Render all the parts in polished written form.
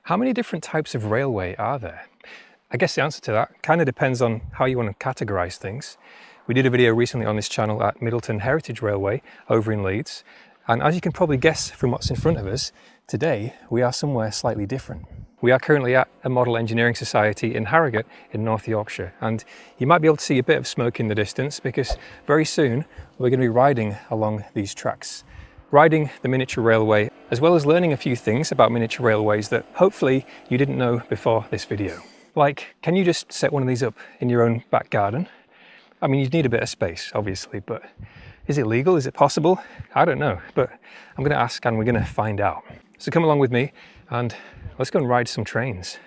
How many different types of railway are there? I guess the answer to that kind of depends on how you want to categorise things. We did a video recently on this channel at Middleton Heritage Railway over in Leeds, and as you can probably guess from what's in front of us, today we are somewhere slightly different. We are currently at a Model Engineering Society in Harrogate in North Yorkshire, and you might be able to see a bit of smoke in the distance because very soon we're going to be riding along these tracks. Riding the miniature railway, as well as learning a few things about miniature railways that hopefully you didn't know before this video. Like, can you just set one of these up in your own back garden? I mean, you'd need a bit of space, obviously, but is it legal? Is it possible? I don't know, but I'm going to ask and we're going to find out. So come along with me and let's go and ride some trains.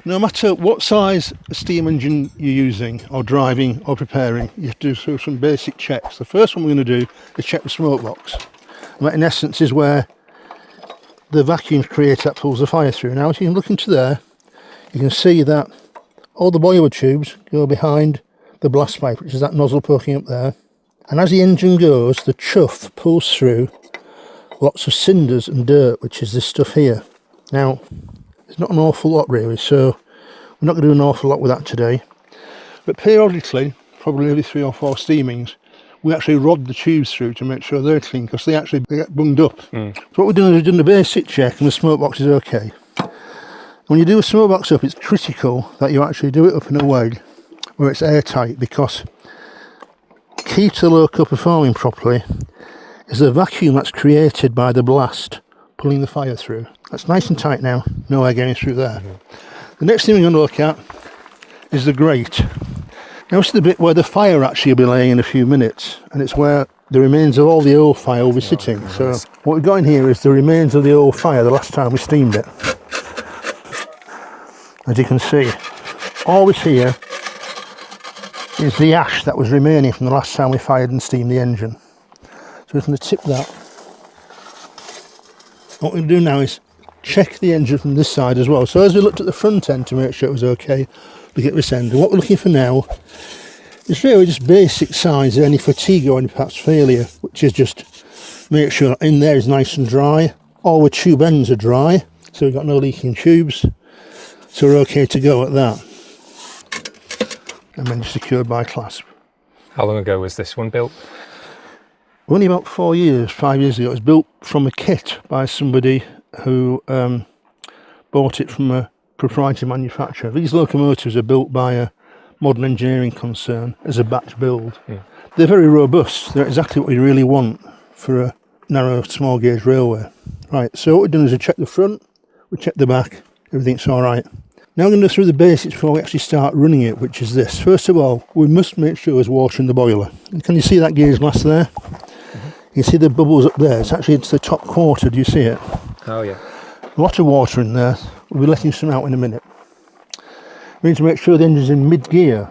No matter what size steam engine you're using or driving or preparing, you have to do some basic checks. The first one we're going to do is check the smoke box. And that in essence is where the vacuum creator that pulls the fire through. Now if you can look into there, you can see that all the boiler tubes go behind the blast pipe, which is that nozzle poking up there. And as the engine goes, the chuff pulls through lots of cinders and dirt, which is this stuff here. Now, there's not an awful lot really, so we're not going to do an awful lot with that today. But periodically, probably every 3 or 4 steamings, we actually rod the tubes through to make sure they're clean, because they get bunged up. So what we're doing is we're doing a basic check and the smoke box is okay. When you do a smoke box up, it's critical that you actually do it up in a way where it's airtight, because key to the Loco performing properly is the vacuum that's created by the blast pulling the fire through. That's nice and tight now, no air getting through there. The next thing we're going to look at is the grate. Now this is the bit where the fire actually will be laying in a few minutes, and it's where the remains of all the old fire will be sitting. So what we've got in here is the remains of the old fire the last time we steamed it. As you can see, all this here is the ash that was remaining from the last time we fired and steamed the engine. So we're going to tip that. What we're going to do now is check the engine from this side as well. So as we looked at the front end to make sure it was okay, we get this end. And what we're looking for now is really just basic signs of any fatigue or any perhaps failure, which is just make sure that in there is nice and dry. All the tube ends are dry, so we've got no leaking tubes. So we're okay to go at that. And then secured by clasp. How long ago was this one built? Only about 5 years ago. It was built from a kit by somebody who bought it from a proprietary manufacturer. These locomotives are built by a modern engineering concern as a batch build. They're very robust. They're exactly what you really want for a narrow small gauge railway. Right, so what we've done is we check the front, we check the back, everything's all right. Now I'm going to go through the basics before we actually start running it, which is this. First of all, we must make sure there's water in the boiler. Can you see that gauge glass there? You see the bubbles up there? It's the top quarter, do you see it? Oh yeah. A lot of water in there. We'll be letting some out in a minute. We need to make sure the engine's in mid-gear,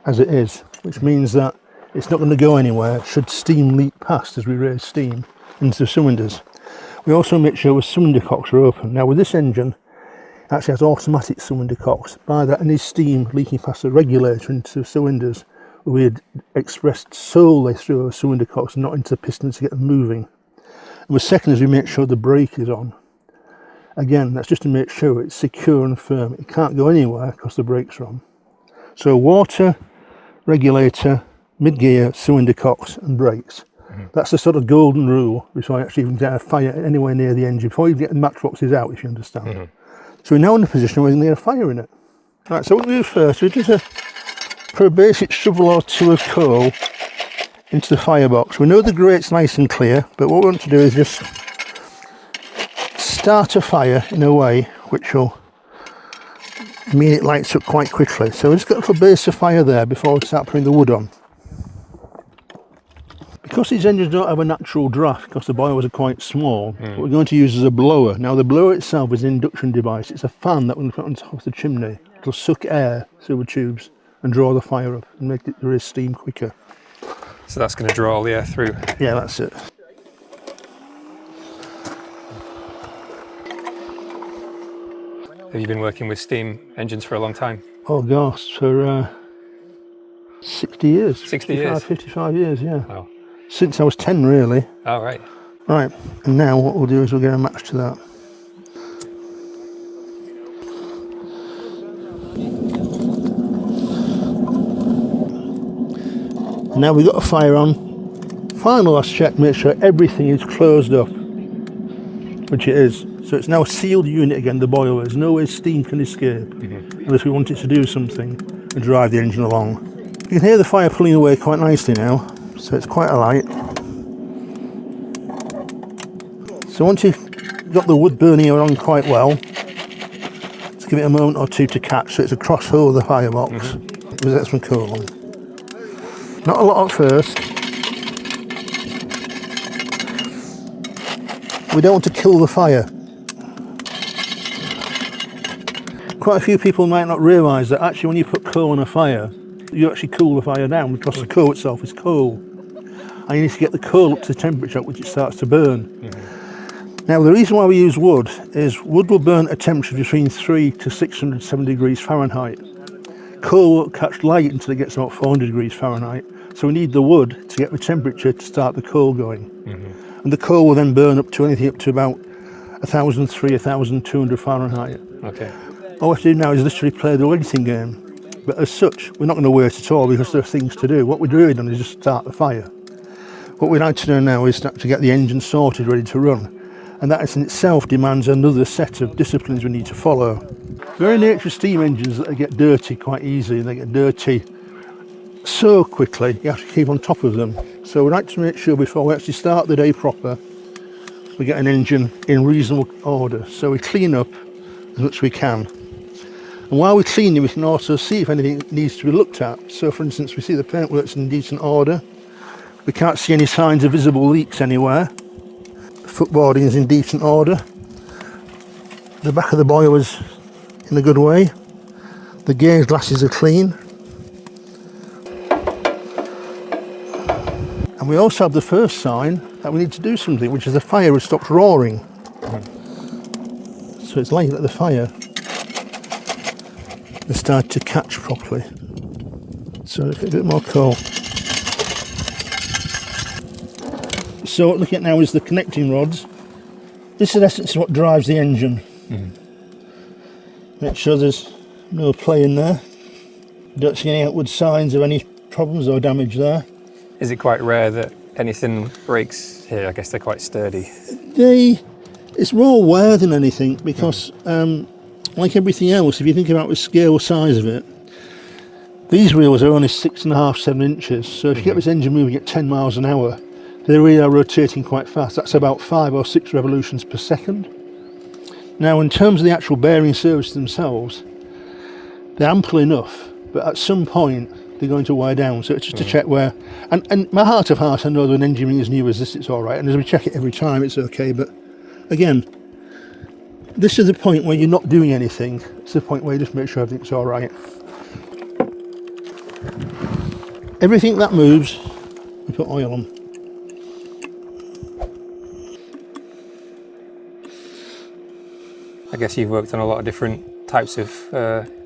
as it is, which means that it's not going to go anywhere should steam leak past as we raise steam into the cylinders. We also make sure the cylinder cocks are open. Now with this engine, it actually has automatic cylinder cocks. By that, any steam leaking past the regulator into the cylinders will be expressed solely through the cylinder cocks and not into the pistons to get them moving. And the second is we make sure the brake is on. Again, that's just to make sure it's secure and firm. It can't go anywhere because the brakes are on. So water, regulator, mid-gear, cylinder cocks and brakes. That's the sort of golden rule before you actually even get a fire anywhere near the engine, before you get the matchboxes out, if you understand. So we're now in a position where we're going to get a fire in it. Right, so what we do first, we just put a basic shovel or two of coal into the firebox. We know the grate's nice and clear, but what we want to do is just start a fire in a way which will mean it lights up quite quickly. So we've just got a little base of fire there before we start putting the wood on. Because these engines don't have a natural draft, because the boilers are quite small, what we're going to use is a blower. Now the blower itself is an induction device. It's a fan that we'll put on top of the chimney. It'll suck air through the tubes and draw the fire up and make it raise steam quicker. So that's going to draw all the air through? Yeah, that's it. Have you been working with steam engines for a long time? Oh gosh, for 60 years. 60 years? 55 years, yeah. Wow. Since I was 10 really. Oh, right. Right, and now what we'll do is we'll get a match to that. And now we've got a fire on. Final last check, make sure everything is closed up, which it is. So it's now a sealed unit again, the boiler. There's no way steam can escape unless we want it to do something and drive the engine along. You can hear the fire pulling away quite nicely now, so it's quite a light. So once you've got the wood burning on quite well, just give it a moment or two to catch so it's across the whole of the firebox. We'll get some coal on. Not a lot at first. We don't want to kill the fire. Quite a few people might not realise that actually when you put coal on a fire, you actually cool the fire down because the coal itself is coal. And you need to get the coal up to the temperature at which it starts to burn. Now the reason why we use wood is wood will burn at a temperature between 300 to 607 degrees Fahrenheit. Coal won't catch light until it gets about 400 degrees Fahrenheit. So we need the wood to get the temperature to start the coal going. And the coal will then burn up to anything up to about 1,003, 1,200 Fahrenheit. Okay. All we have to do now is literally play the waiting game. But as such, we're not going to wait at all because there are things to do. What we're really doing is just start the fire. What we'd like to do now is to get the engine sorted, ready to run. And that in itself demands another set of disciplines we need to follow. The very nature of steam engines that they get dirty quite easily, and they get dirty so quickly, you have to keep on top of them. So we'd like to make sure before we actually start the day proper, we get an engine in reasonable order. So we clean up as much as we can. And while we're cleaning, we can also see if anything needs to be looked at. So for instance, we see the paintwork's in decent order. We can't see any signs of visible leaks anywhere. The footboarding is in decent order. The back of the boiler's in a good way. The gauge glasses are clean. And we also have the first sign that we need to do something, which is the fire has stopped roaring. So it's likely that the fire has started to catch properly. So let's get a bit more coal. So what we're looking at now is the connecting rods. This in essence is what drives the engine. Make sure there's no play in there. Don't see any outward signs of any problems or damage there. Is it quite rare that anything breaks here? I guess they're quite sturdy. It's more wear than anything because like everything else, if you think about the scale size of it, these wheels are only 6.5, 7 inches. So if you get this engine moving at 10 miles an hour, they really are rotating quite fast. That's about 5 or 6 revolutions per second. Now in terms of the actual bearing surfaces themselves, they're ample enough, but at some point they're going to wear down. So it's just to check where, and my heart of heart, I know that an engine being as new as this, it's all right. And as we check it every time, it's okay. But again, this is the point where you're not doing anything. It's the point where you just make sure everything's all right. Everything that moves, we put oil on. I guess you've worked on a lot of different types of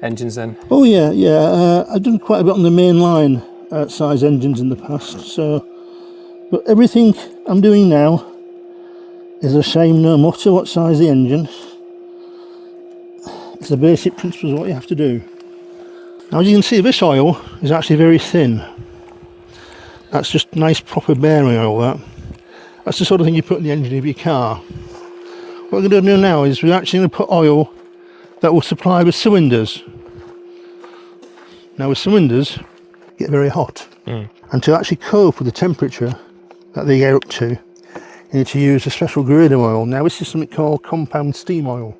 engines then. Oh yeah. I've done quite a bit on the mainline size engines in the past. So, but everything I'm doing now is the same no matter what size the engine. It's the basic principles of what you have to do. Now as you can see, this oil is actually very thin. That's just nice proper bearing oil. That's the sort of thing you put in the engine of your car. What we're going to do now is we're actually going to put oil that will supply the cylinders. Now the cylinders get very hot, and to actually cope with the temperature that they get up to, you need to use a special grade of oil. Now this is something called compound steam oil.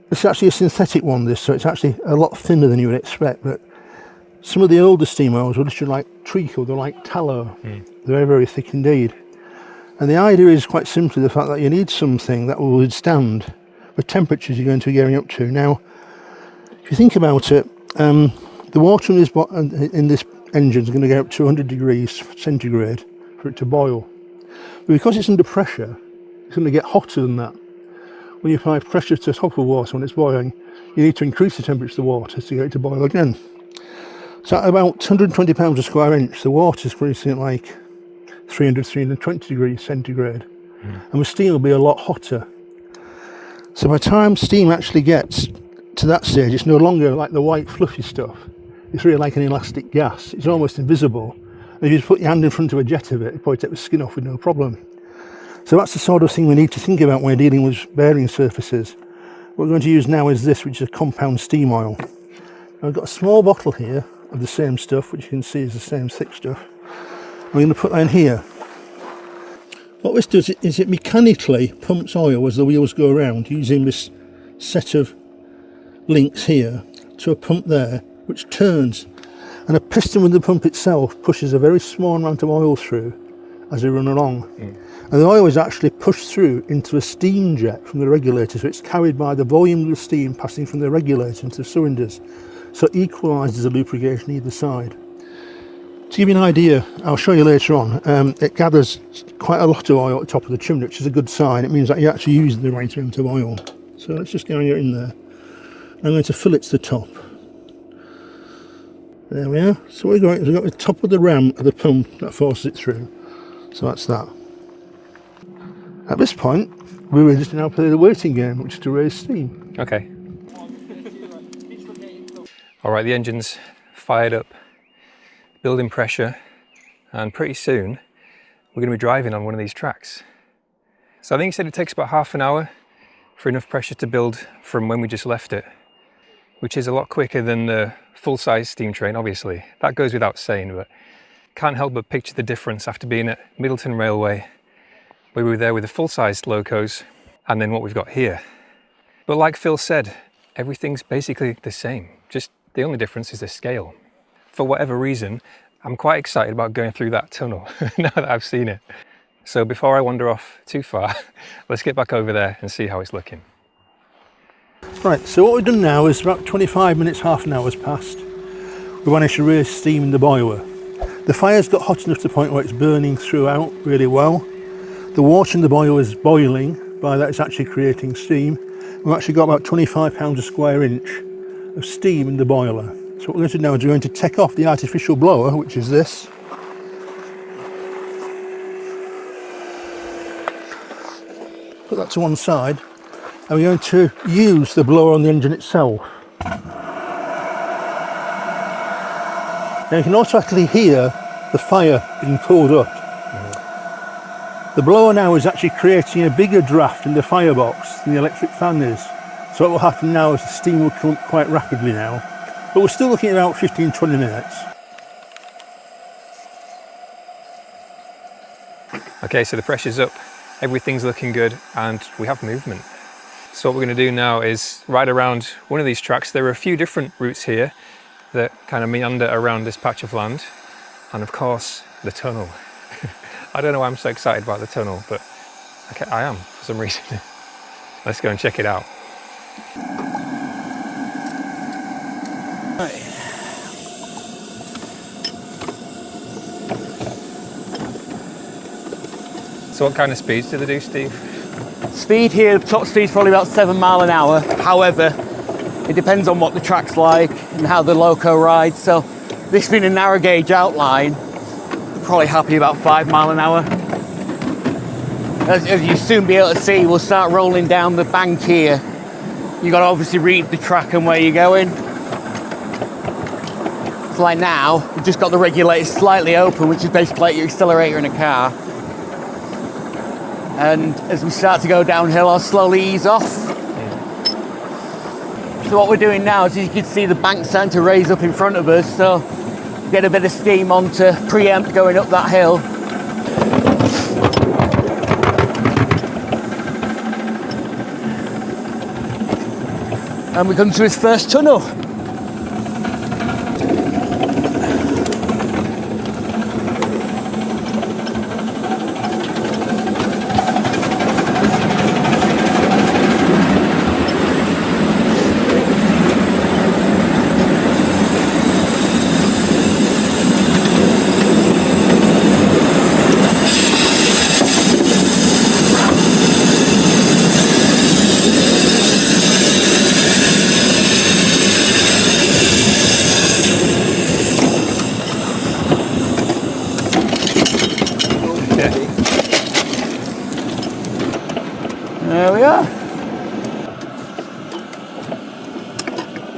This is actually a synthetic one, so it's actually a lot thinner than you would expect, but some of the older steam oils were literally like treacle, they're like tallow. They're very, very thick indeed. And the idea is quite simply the fact that you need something that will withstand the temperatures you're going to be getting up to. Now, if you think about it, the water in this engine is going to get up to 100 degrees centigrade for it to boil. But because it's under pressure, it's going to get hotter than that. When you apply pressure to the top of water when it's boiling, you need to increase the temperature of the water to get it to boil again. So at about 120 pounds a square inch, the water is producing like 300, 320 degrees centigrade. And the steam will be a lot hotter. So by the time steam actually gets to that stage, it's no longer like the white fluffy stuff. It's really like an elastic gas. It's almost invisible. And if you just put your hand in front of a jet of it, it'd probably take the skin off with no problem. So that's the sort of thing we need to think about when we're dealing with bearing surfaces. What we're going to use now is this, which is a compound steam oil. I've got a small bottle here of the same stuff, which you can see is the same thick stuff. I'm going to put that in here. What this does is it mechanically pumps oil as the wheels go around using this set of links here to a pump there, which turns, and a piston with the pump itself pushes a very small amount of oil through as they run along. And the oil is actually pushed through into a steam jet from the regulator, so it's carried by the volume of the steam passing from the regulator into the cylinders, so it equalises the lubrication either side. To give you an idea, I'll show you later on, it gathers quite a lot of oil at the top of the chimney, which is a good sign. It means that you're actually using the right amount of oil. So let's just go in there. I'm going to fill it to the top. There we are. So we've got the top of the ram of the pump that forces it through. So that's that. At this point, we're just now play the waiting game, which is to raise steam. Okay. All right, the engine's fired up, building pressure, and pretty soon we're going to be driving on one of these tracks. So I think he said it takes about half an hour for enough pressure to build from when we just left it, which is a lot quicker than the full-size steam train, obviously. That goes without saying, but can't help but picture the difference after being at Middleton Railway, where we were there with the full-sized locos, and then what we've got here. But like Phil said, everything's basically the same, just the only difference is the scale. For whatever reason, I'm quite excited about going through that tunnel now that I've seen it. So before I wander off too far, let's get back over there and see how it's looking. Right, so what we've done now is about 25 minutes, half an hour has passed. We managed to raise steam in the boiler. The fire's got hot enough to the point where it's burning throughout really well. The water in the boiler is boiling, by that it's actually creating steam. We've actually got about 25 pounds a square inch of steam in the boiler. So what we're going to do now is we're going to take off the artificial blower, which is this. Put that to one side, and we're going to use the blower on the engine itself. Now you can automatically hear the fire being pulled up. The blower now is actually creating a bigger draft in the firebox than the electric fan is. So what will happen now is the steam will come up quite rapidly now. But we're still looking at about 15-20 minutes. Okay, so the pressure's up, everything's looking good, and we have movement. So what we're going to do now is ride around one of these tracks. There are a few different routes here that kind of meander around this patch of land, and of course the tunnel. I don't know why I'm so excited about the tunnel, but I am for some reason. Let's go and check it out. Right. So what kind of speeds do they do, Steve? Speed here, top speed's probably about 7 miles an hour. However, it depends on what the track's like and how the loco rides. So this being a narrow gauge outline, probably happy about 5 miles an hour. As you soon be able to see, we'll start rolling down the bank here. You got to obviously read the track and where you're going. So like now, we've just got the regulator slightly open, which is basically like your accelerator in a car. And as we start to go downhill, I'll slowly ease off. So what we're doing now is, you can see the bank starting to raise up in front of us, so get a bit of steam on to preempt going up that hill. And we come to his first tunnel. There we are.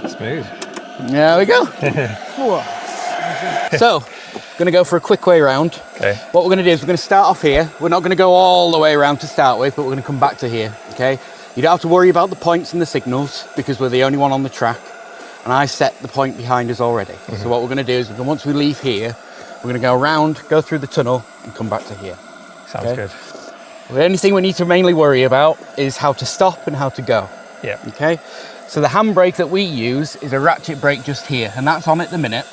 Smooth. There we go. So, going to go for a quick way around. Okay. What we're going to do is we're going to start off here. We're not going to go all the way around to start with, but we're going to come back to here, okay? You don't have to worry about the points and the signals because we're the only one on the track. And I set the point behind us already. So what we're going to do is once we leave here, we're going to go around, go through the tunnel and come back to here. Sounds good. The only thing we need to mainly worry about is how to stop and how to go. Yeah. Okay. So the handbrake that we use is a ratchet brake just here, and that's on at the minute.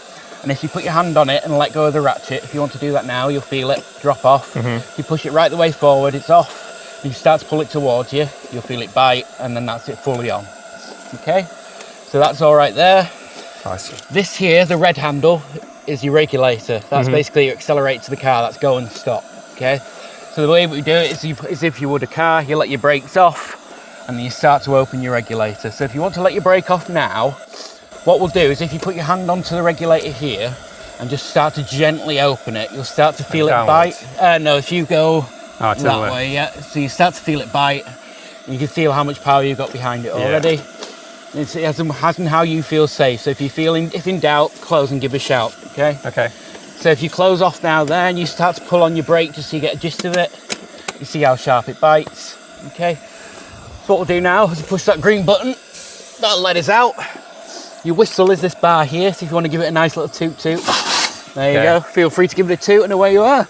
And if you put your hand on it and let go of the ratchet, if you want to do that now, you'll feel it drop off. If you push it right the way forward, it's off. If you start to pull it towards you, you'll feel it bite, and then that's it fully on. Okay. So that's all right there. I see. This here, the red handle, is your regulator. That's basically your accelerator to the car. That's go and stop. Okay. So the way we do it is if you would a car, you let your brakes off and then you start to open your regulator. So if you want to let your brake off now, what we'll do is if you put your hand onto the regulator here and just start to gently open it, you'll start to feel it bite. No, if you go that way, yeah. So you start to feel it bite and you can feel how much power you've got behind it already. It's as in how you feel safe. So if in doubt, close and give a shout, okay? Okay. So if you close off now there and you start to pull on your brake just so you get a gist of it, you see how sharp it bites, okay? So what we'll do now is push that green button, that'll let us out. Your whistle is this bar here, so if you want to give it a nice little toot toot, there you go. Feel free to give it a toot and away you are.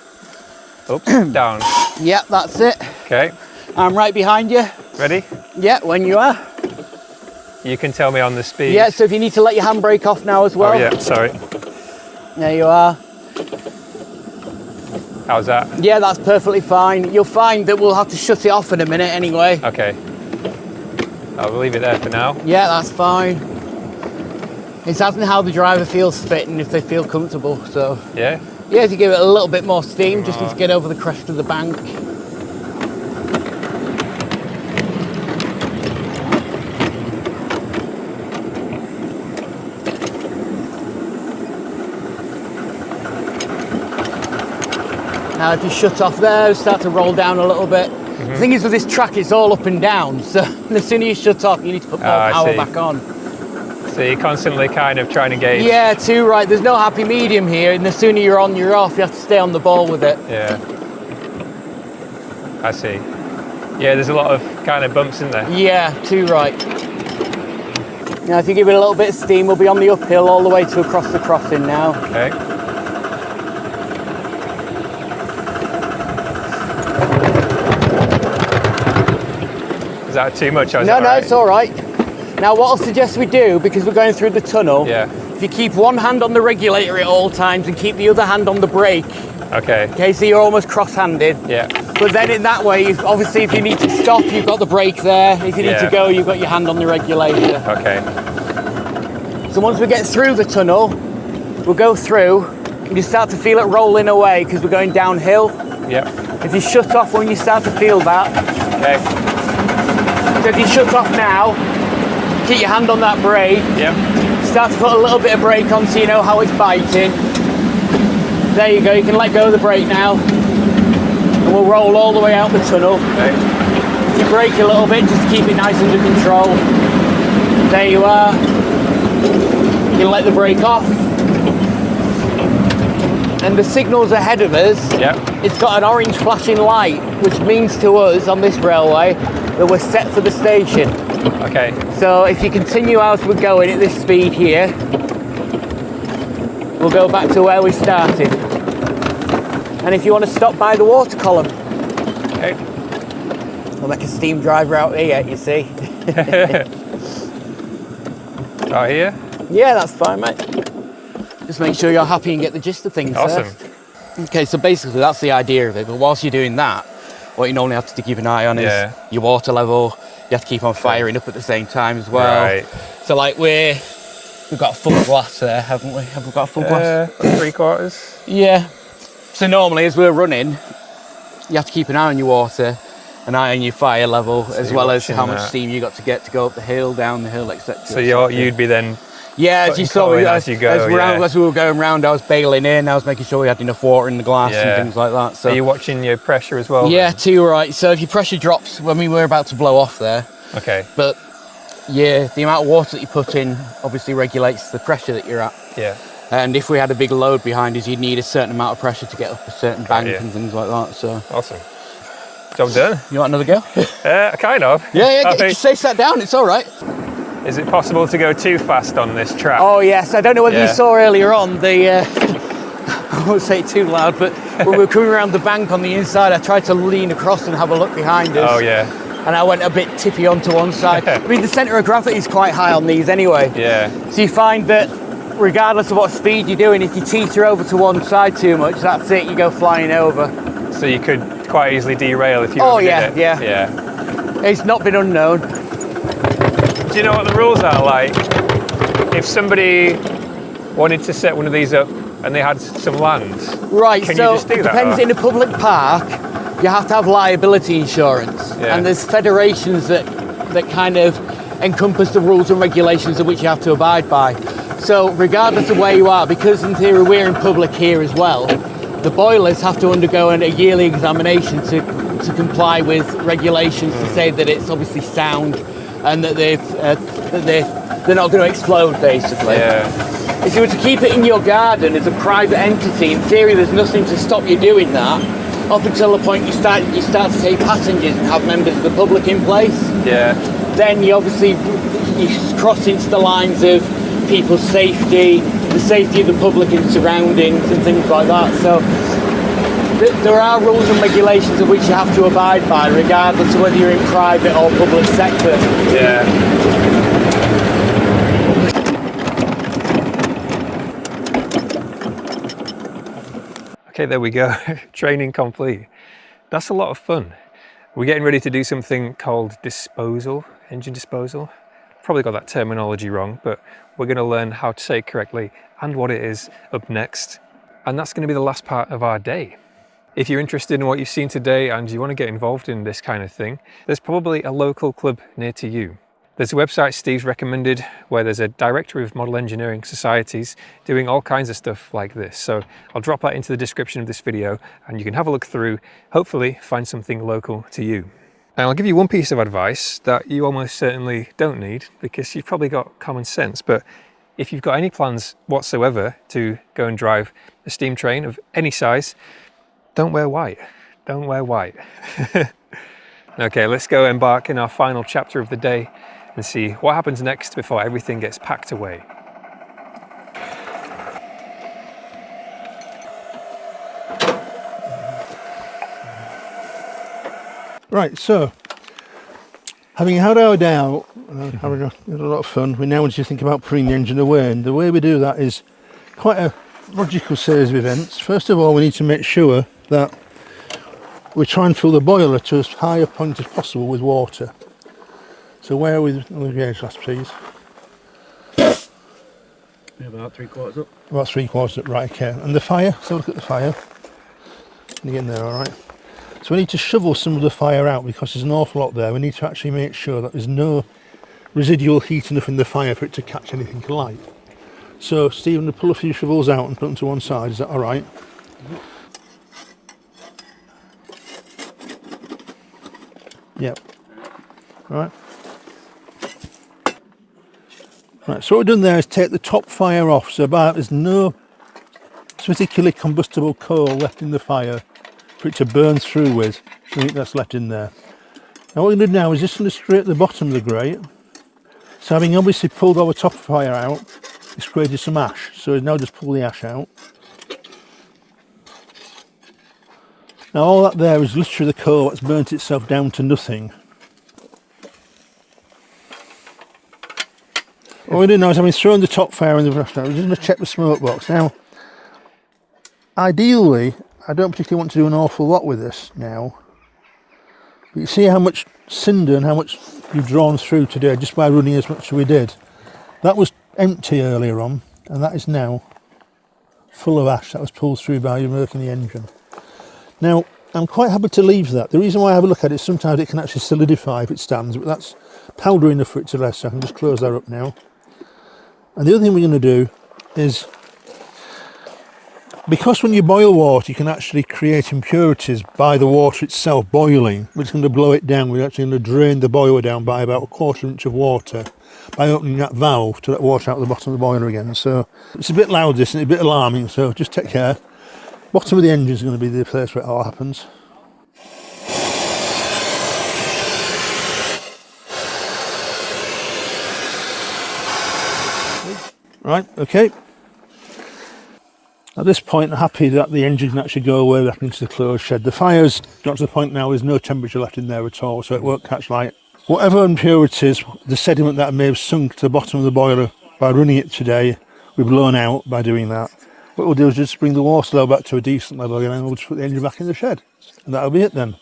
Up, down. Yep, that's it. Okay. I'm right behind you. Ready? Yeah, when you are. You can tell me on the speed. Yeah, so if you need to let your handbrake off now as well. Oh yeah, sorry. There you are. How's that? Yeah, that's perfectly fine. You'll find that we'll have to shut it off in a minute anyway. Okay. I'll leave it there for now. Yeah, that's fine. It's as in how the driver feels fit and if they feel comfortable, so. Yeah? Yeah, if you give it a little bit more steam, just need to get over the crest of the bank. Now if you shut off there, start to roll down a little bit. The thing is with this track, it's all up and down, so the sooner you shut off, you need to put more power back on. So you're constantly kind of trying to gauge. Yeah, too right. There's no happy medium here, and the sooner you're on, you're off. You have to stay on the ball with it. Yeah. I see. Yeah, there's a lot of kind of bumps in there. Yeah, too right. Now if you give it a little bit of steam, we'll be on the uphill all the way to across the crossing now. Okay. Is that too much? Or is No, that right? it's all right. Now what I'll suggest we do, because we're going through the tunnel, if you keep one hand on the regulator at all times and keep the other hand on the brake. Okay. Okay, so you're almost cross-handed. Yeah. But then in that way, obviously if you need to stop, you've got the brake there. If you need to go, you've got your hand on the regulator. Okay. So once we get through the tunnel, we'll go through and you start to feel it rolling away because we're going downhill. Yeah. If you shut off when you start to feel that. Okay. So if you shut off now, keep your hand on that brake. Yep. Start to put a little bit of brake on so you know how it's biting. There you go, you can let go of the brake now. And we'll roll all the way out the tunnel. Okay. If you brake a little bit, just to keep it nice under control. There you are. You can let the brake off. And the signals ahead of us, it's got an orange flashing light, which means to us on this railway that we're set for the station. Okay. So if you continue as we're going at this speed here, we'll go back to where we started. And if you want to stop by the water column, Okay. we'll make a steam driver out here, you see. Right here? Yeah, that's fine, mate. Just make sure you're happy and get the gist of things. Awesome. First. Okay, so basically that's the idea of it. But whilst you're doing that, what you normally have to keep an eye on is your water level. You have to keep on firing up at the same time as well. Right. So like we've got a full glass there, haven't we? Have we got a full glass? 3/4. Yeah. So normally as we're running, you have to keep an eye on your water, an eye on your fire level, as well as how much steam you got to get to go up the hill, down the hill, etc. So you'd be then. Yeah, as you saw, as we were going round, I was bailing in. I was making sure we had enough water in the glass and things like that. So are you watching your pressure as well? Yeah, too right. So if your pressure drops when we were about to blow off there. Okay. But yeah, the amount of water that you put in obviously regulates the pressure that you're at. Yeah. And if we had a big load behind us, you'd need a certain amount of pressure to get up a certain bank and things like that. So awesome. Job done. You want another go? Kind of. Yeah, stay sat down, it's all right. Is it possible to go too fast on this track? Oh yes, I don't know whether you saw earlier on the, I won't say it too loud, but when we were coming around the bank on the inside, I tried to lean across and have a look behind us. Oh yeah. And I went a bit tippy onto one side. I mean, the centre of gravity is quite high on these anyway. Yeah. So you find that regardless of what speed you're doing, if you teeter over to one side too much, that's it, you go flying over. So you could quite easily derail if you yeah. Yeah. It's not been unknown. Do you know what the rules are like? If somebody wanted to set one of these up and they had some land, right? Can so you just do it that, depends. or? In a public park, you have to have liability insurance, and there's federations that kind of encompass the rules and regulations of which you have to abide by. So regardless of where you are, because in theory we're in public here as well, the boilers have to undergo a yearly examination to comply with regulations to say that it's obviously sound and that they're not going to explode, basically. Yeah. If you were to keep it in your garden as a private entity, in theory there's nothing to stop you doing that, up until the point you start to take passengers and have members of the public in place. Yeah. Then you obviously cross into the lines of people's safety, the safety of the public and surroundings and things like that. So there are rules and regulations of which you have to abide by, regardless of whether you're in private or public sector. Yeah. Okay, there we go. Training complete. That's a lot of fun. We're getting ready to do something called disposal, engine disposal. Probably got that terminology wrong, but we're going to learn how to say it correctly and what it is up next. And that's going to be the last part of our day. If you're interested in what you've seen today and you want to get involved in this kind of thing, there's probably a local club near to you. There's a website Steve's recommended where there's a directory of model engineering societies doing all kinds of stuff like this. So I'll drop that into the description of this video and you can have a look through, hopefully find something local to you. Now I'll give you one piece of advice that you almost certainly don't need because you've probably got common sense, but if you've got any plans whatsoever to go and drive a steam train of any size, don't wear white. Don't wear white. Okay, let's go embark in our final chapter of the day and see what happens next before everything gets packed away. Right, so having had our day out, having a lot of fun, we now want to think about putting the engine away, and the way we do that is quite a logical series of events. First of all, we need to make sure that we try and fill the boiler to as high a point as possible with water. So where are we with the gauge glass, please? About 3/4 up. About 3/4 up, right, okay. And the fire, so look at the fire. Can you get in there, alright? So we need to shovel some of the fire out because there's an awful lot there. We need to actually make sure that there's no residual heat enough in the fire for it to catch anything alight. So Stephen, to pull a few shovels out and put them to one side, is that alright? Yep. Right. Right, so what we've done there is take the top fire off, so there's no particularly combustible coal left in the fire for it to burn through with. I think that's left in there. Now what we're going to do now is just illustrate the bottom of the grate. So having obviously pulled our top fire out, it's created some ash. So we now just pull the ash out. Now all that there is literally the coal that's burnt itself down to nothing. What we're doing now is having thrown the top fire in the brush now, we're just going to check the smoke box. Now, ideally, I don't particularly want to do an awful lot with this now. But you see how much cinder and how much we've drawn through today just by running as much as we did. That was empty earlier on, and that is now full of ash that was pulled through by working the engine. Now, I'm quite happy to leave that. The reason why I have a look at it, sometimes it can actually solidify if it stands, but that's powder enough for it to rest, so I can just close that up now. And the other thing we're going to do is, because when you boil water you can actually create impurities by the water itself boiling, we're just going to blow it down. We're actually going to drain the boiler down by about 1/4 inch of water. by opening that valve to let water out the bottom of the boiler again. So it's a bit loud, this, and it's a bit alarming, so just take care. Bottom of the engine is going to be the place where it all happens. Right, okay. At this point, I'm happy that the engine can actually go away back into the closed shed. The fire's got to the point now there's no temperature left in there at all, so it won't catch light. Whatever impurities, the sediment that may have sunk to the bottom of the boiler by running it today, we've blown out by doing that. What we'll do is just bring the water level back to a decent level again, and we'll just put the engine back in the shed. And that'll be it then.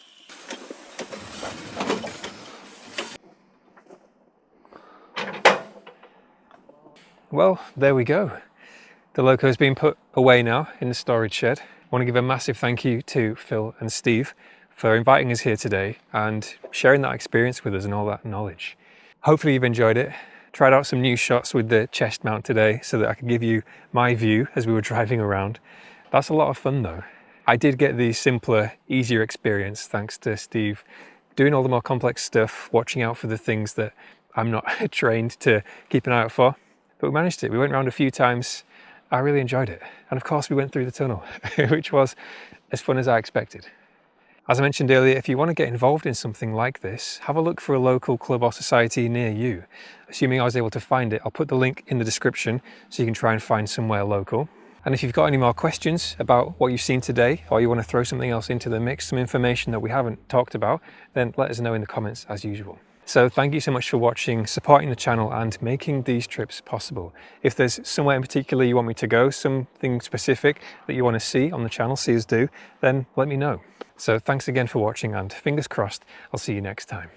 Well, there we go. The Loco's been put away now in the storage shed. I want to give a massive thank you to Phil and Steve for inviting us here today and sharing that experience with us and all that knowledge. Hopefully you've enjoyed it. Tried out some new shots with the chest mount today so that I could give you my view as we were driving around. That's a lot of fun though. I did get the simpler, easier experience thanks to Steve doing all the more complex stuff, watching out for the things that I'm not trained to keep an eye out for. But we managed it. We went around a few times. I really enjoyed it. And of course we went through the tunnel, which was as fun as I expected. As I mentioned earlier, if you want to get involved in something like this, have a look for a local club or society near you. Assuming I was able to find it, I'll put the link in the description so you can try and find somewhere local. And if you've got any more questions about what you've seen today, or you want to throw something else into the mix, some information that we haven't talked about, then let us know in the comments as usual. So thank you so much for watching, supporting the channel and making these trips possible. If there's somewhere in particular you want me to go, something specific that you want to see on the channel, see us do, then let me know. So thanks again for watching and fingers crossed, I'll see you next time.